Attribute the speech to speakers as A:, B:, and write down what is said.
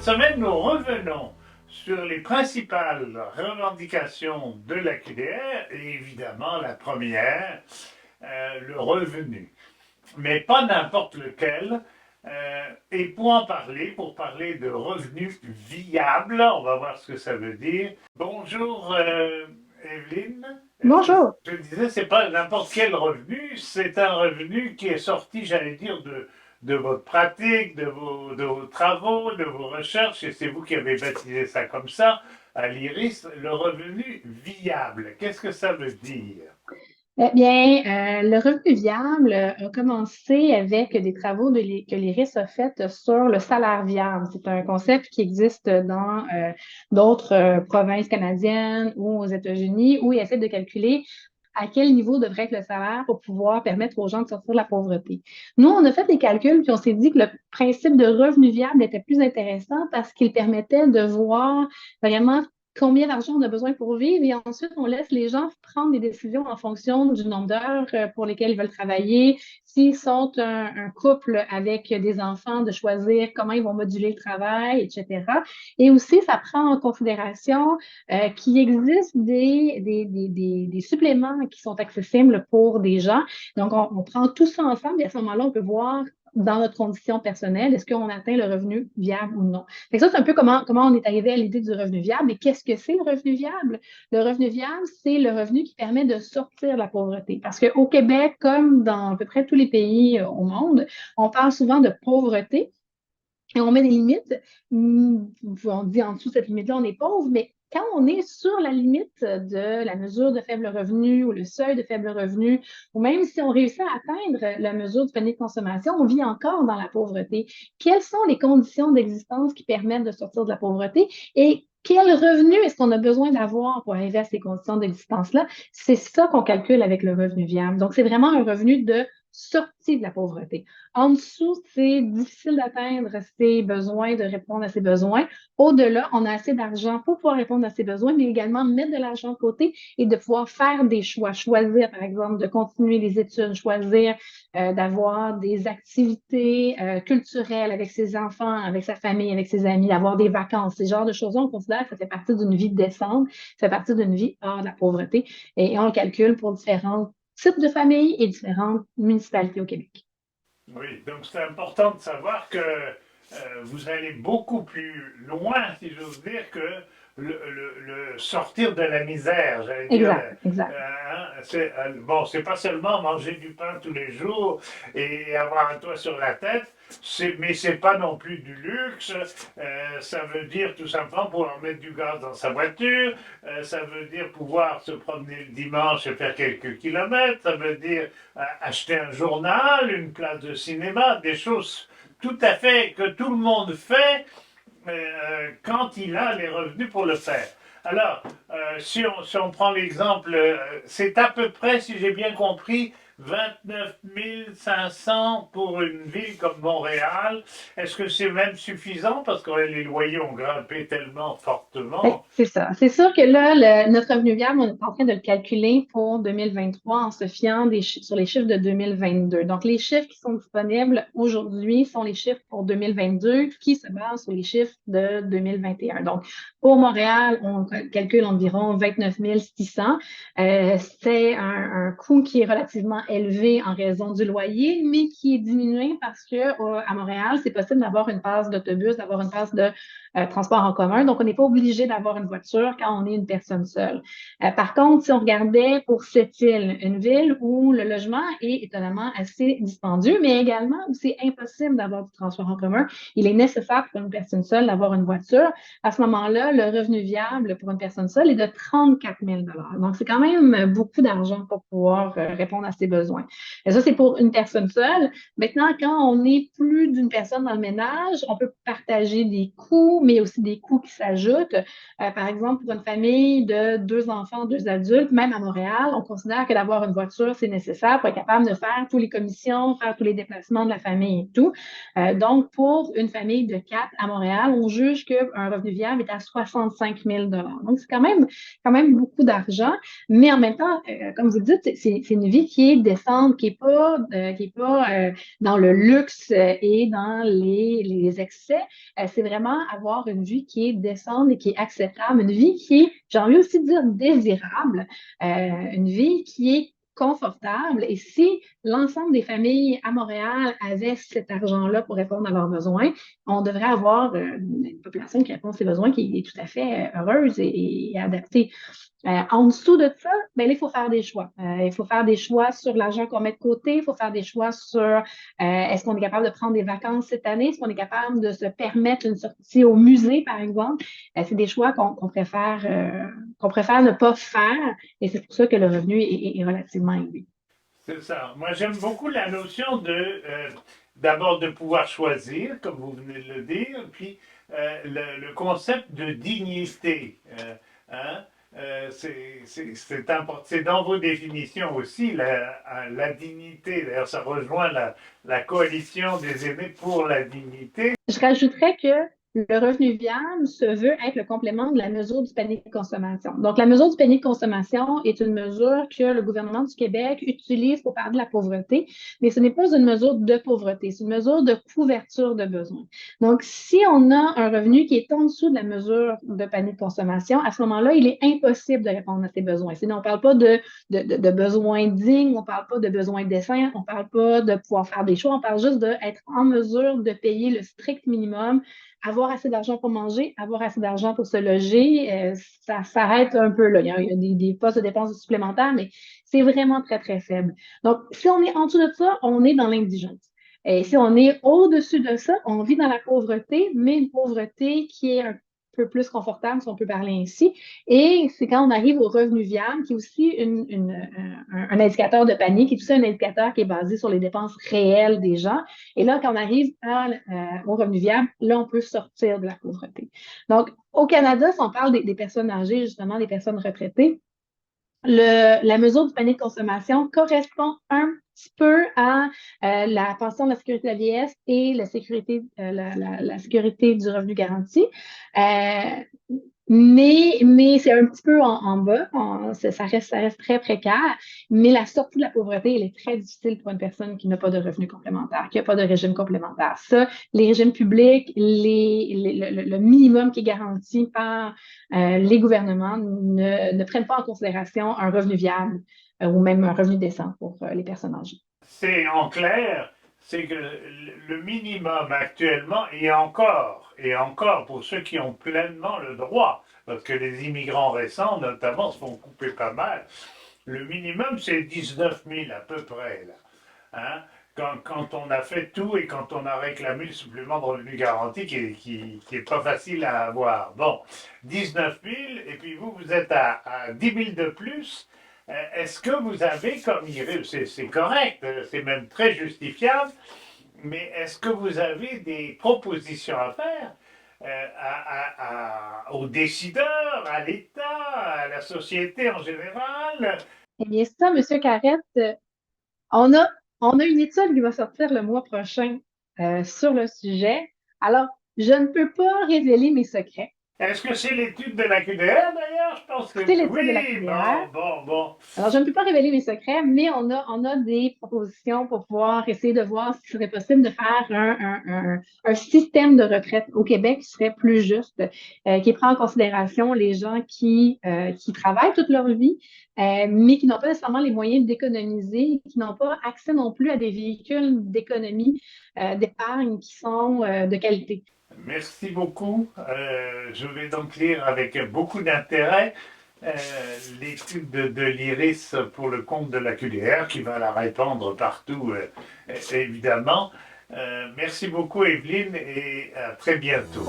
A: semaine, nous revenons sur les principales revendications de la QDR et évidemment la première, le revenu. Mais pas n'importe lequel. Et pour parler de revenus viables, on va voir ce que ça veut dire. Bonjour Evelyne.
B: Bonjour.
A: Je disais, c'est pas n'importe quel revenu, c'est un revenu qui est sorti, j'allais dire, de votre pratique, de vos travaux, de vos recherches, et c'est vous qui avez baptisé ça comme ça, à l'IRIS, le revenu viable. Qu'est-ce que ça veut dire?
B: Eh bien, le revenu viable a commencé avec des travaux que l'IRIS a fait sur le salaire viable. C'est un concept qui existe dans d'autres provinces canadiennes ou aux États-Unis où ils essaient de calculer à quel niveau devrait être le salaire pour pouvoir permettre aux gens de sortir de la pauvreté. Nous, on a fait des calculs puis on s'est dit que le principe de revenu viable était plus intéressant parce qu'il permettait de voir vraiment combien d'argent on a besoin pour vivre et ensuite on laisse les gens prendre des décisions en fonction du nombre d'heures pour lesquelles ils veulent travailler, s'ils sont un couple avec des enfants, de choisir comment ils vont moduler le travail, etc. Et aussi, ça prend en considération qu'il existe des suppléments qui sont accessibles pour des gens. Donc, on prend tout ça ensemble et à ce moment-là, on peut voir dans notre condition personnelle, est-ce qu'on atteint le revenu viable ou non. Fait que ça, c'est un peu comment on est arrivé à l'idée du revenu viable. Et qu'est-ce que c'est le revenu viable? Le revenu viable, c'est le revenu qui permet de sortir de la pauvreté. Parce qu'au Québec, comme dans à peu près tous les pays au monde, on parle souvent de pauvreté, et on met des limites. On dit en dessous de cette limite-là, on est pauvre, mais quand on est sur la limite de la mesure de faible revenu ou le seuil de faible revenu, ou même si on réussit à atteindre la mesure du panier de consommation, on vit encore dans la pauvreté. Quelles sont les conditions d'existence qui permettent de sortir de la pauvreté et quel revenu est-ce qu'on a besoin d'avoir pour arriver à ces conditions d'existence-là? C'est ça qu'on calcule avec le revenu viable. Donc, c'est vraiment un revenu de sortie de la pauvreté. En dessous, c'est difficile d'atteindre ses besoins, de répondre à ses besoins. Au-delà, on a assez d'argent pour pouvoir répondre à ses besoins, mais également mettre de l'argent de côté et de pouvoir faire des choix. Choisir, par exemple, de continuer les études, choisir d'avoir des activités culturelles avec ses enfants, avec sa famille, avec ses amis, d'avoir des vacances. Ces genres de choses-là, on considère que ça fait partie d'une vie décente, ça fait partie d'une vie hors de la pauvreté. Et on le calcule pour différents types de familles et différentes municipalités au Québec.
A: Oui, donc c'est important de savoir que vous allez beaucoup plus loin, si j'ose dire, que le sortir de la misère, j'allais dire.
B: Exact, exact.
A: Bon, c'est pas seulement manger du pain tous les jours et avoir un toit sur la tête, mais c'est pas non plus du luxe. Ça veut dire tout simplement pouvoir mettre du gaz dans sa voiture. Ça veut dire pouvoir se promener le dimanche et faire quelques kilomètres. Ça veut dire acheter un journal, une place de cinéma, des choses tout à fait que tout le monde fait quand il a les revenus pour le faire. Alors, si on prend l'exemple, c'est à peu près, si j'ai bien compris, 29 500 pour une ville comme Montréal. Est-ce que c'est même suffisant parce que les loyers ont grimpé tellement
B: Oui,
A: fortement?
B: c'est ça. C'est sûr que là, notre revenu viable, on est en train de le calculer pour 2023 en se fiant sur les chiffres de 2022. Donc, les chiffres qui sont disponibles aujourd'hui sont les chiffres pour 2022 qui se basent sur les chiffres de 2021. Donc, pour Montréal, on calcule environ 29 600. C'est un coût qui est relativement élevé en raison du loyer, mais qui est diminué parce que à Montréal, c'est possible d'avoir une passe d'autobus, d'avoir une passe de transport en commun. Donc, on n'est pas obligé d'avoir une voiture quand on est une personne seule. Par contre, si on regardait pour cette île, une ville où le logement est étonnamment assez dispendieux, mais également où c'est impossible d'avoir du transport en commun, il est nécessaire pour une personne seule d'avoir une voiture. À ce moment-là, le revenu viable pour une personne seule est de 34 000 $. Donc, c'est quand même beaucoup d'argent pour pouvoir répondre à ses besoins. Et ça, c'est pour une personne seule. Maintenant, quand on est plus d'une personne dans le ménage, on peut partager des coûts, mais aussi des coûts qui s'ajoutent. Par exemple, pour une famille de deux enfants, deux adultes, même à Montréal, on considère que d'avoir une voiture, c'est nécessaire pour être capable de faire toutes les commissions, faire tous les déplacements de la famille et tout. Donc, pour une famille de quatre à Montréal, on juge qu'un revenu viable est à 65 000 $. Donc, c'est quand même beaucoup d'argent, mais en même temps, comme vous dites, c'est une vie qui est décente, qui est pas dans le luxe et dans les excès. C'est vraiment avoir une vie qui est décente et qui est acceptable, une vie qui est, j'ai envie aussi de dire, désirable, une vie qui est confortable. Et si l'ensemble des familles à Montréal avaient cet argent-là pour répondre à leurs besoins, on devrait avoir une population qui répond à ses besoins qui est tout à fait heureuse et adaptée. En dessous de ça, ben, il faut faire des choix. Il faut faire des choix sur l'argent qu'on met de côté. Il faut faire des choix sur est-ce qu'on est capable de prendre des vacances cette année? Est-ce qu'on est capable de se permettre une sortie au musée, par exemple? C'est des choix qu'on préfère ne pas faire et c'est pour ça que le revenu est relativement élevé.
A: C'est ça. Moi, j'aime beaucoup la notion d'abord de pouvoir choisir, comme vous venez de le dire, puis le concept de dignité. Hein, c'est important. C'est dans vos définitions aussi, la dignité. D'ailleurs, ça rejoint la coalition des aînés pour la dignité.
B: Je rajouterais que le revenu viable se veut être le complément de la mesure du panier de consommation. Donc, la mesure du panier de consommation est une mesure que le gouvernement du Québec utilise pour parler de la pauvreté, mais ce n'est pas une mesure de pauvreté, c'est une mesure de couverture de besoins. Donc, si on a un revenu qui est en dessous de la mesure de panier de consommation, à ce moment-là, il est impossible de répondre à ces besoins. Sinon, on ne parle pas de besoins dignes, on ne parle pas de besoins décents, on ne parle pas de pouvoir faire des choix, on parle juste d'être en mesure de payer le strict minimum, avoir assez d'argent pour manger, avoir assez d'argent pour se loger, ça s'arrête un peu là. Il y a des postes de dépenses supplémentaires, mais c'est vraiment très, très faible. Donc, si on est en dessous de ça, on est dans l'indigence. Et si on est au-dessus de ça, on vit dans la pauvreté, mais une pauvreté qui est un peu plus confortable, si on peut parler ainsi. Et c'est quand on arrive au revenu viable, qui est aussi un indicateur de panier, qui est aussi un indicateur qui est basé sur les dépenses réelles des gens. Et là, quand on arrive au revenu viable, là, on peut sortir de la pauvreté. Donc, au Canada, si on parle des personnes âgées, justement, des personnes retraitées, la mesure du panier de consommation correspond un petit peu à la pension de la sécurité de la vieillesse et la sécurité du revenu garanti. Mais c'est un petit peu en bas, ça reste très précaire, mais la sortie de la pauvreté, elle est très difficile pour une personne qui n'a pas de revenu complémentaire, qui n'a pas de régime complémentaire. Ça, les régimes publics, le minimum qui est garanti par les gouvernements ne prennent pas en considération un revenu viable ou même un revenu décent pour les personnes âgées.
A: C'est en clair, c'est que le minimum actuellement, et encore pour ceux qui ont pleinement le droit, parce que les immigrants récents notamment se font couper pas mal, le minimum c'est 19 000 à peu près là. Hein? Quand on a fait tout et quand on a réclamé le supplément de revenu garanti qui est pas facile à avoir. Bon, 19 000 et puis vous êtes à 10 000 de plus. Est-ce que vous avez comme c'est correct, c'est même très justifiable, mais est-ce que vous avez des propositions à faire aux décideurs, à l'État, à la société en général?
B: Eh bien, ça, M. Carrette, on a, on a une étude qui va sortir le mois prochain sur le sujet. Alors, je ne peux pas révéler mes secrets.
A: Est-ce que c'est l'étude de la QDR d'ailleurs? Je pense que
B: C'est l'étude de la
A: oui,
B: QDR.
A: bon.
B: Alors, je ne peux pas révéler mes secrets, mais on a des propositions pour pouvoir essayer de voir s'il serait possible de faire un système de retraite au Québec qui serait plus juste, qui prend en considération les gens qui travaillent toute leur vie, mais qui n'ont pas nécessairement les moyens d'économiser, qui n'ont pas accès non plus à des véhicules d'économie, d'épargne qui sont de qualité.
A: Merci beaucoup. Je vais donc lire avec beaucoup d'intérêt euh, l'étude de l'IRIS pour le compte de la QDR qui va la répandre partout, évidemment. Merci beaucoup, Evelyne, et à très bientôt.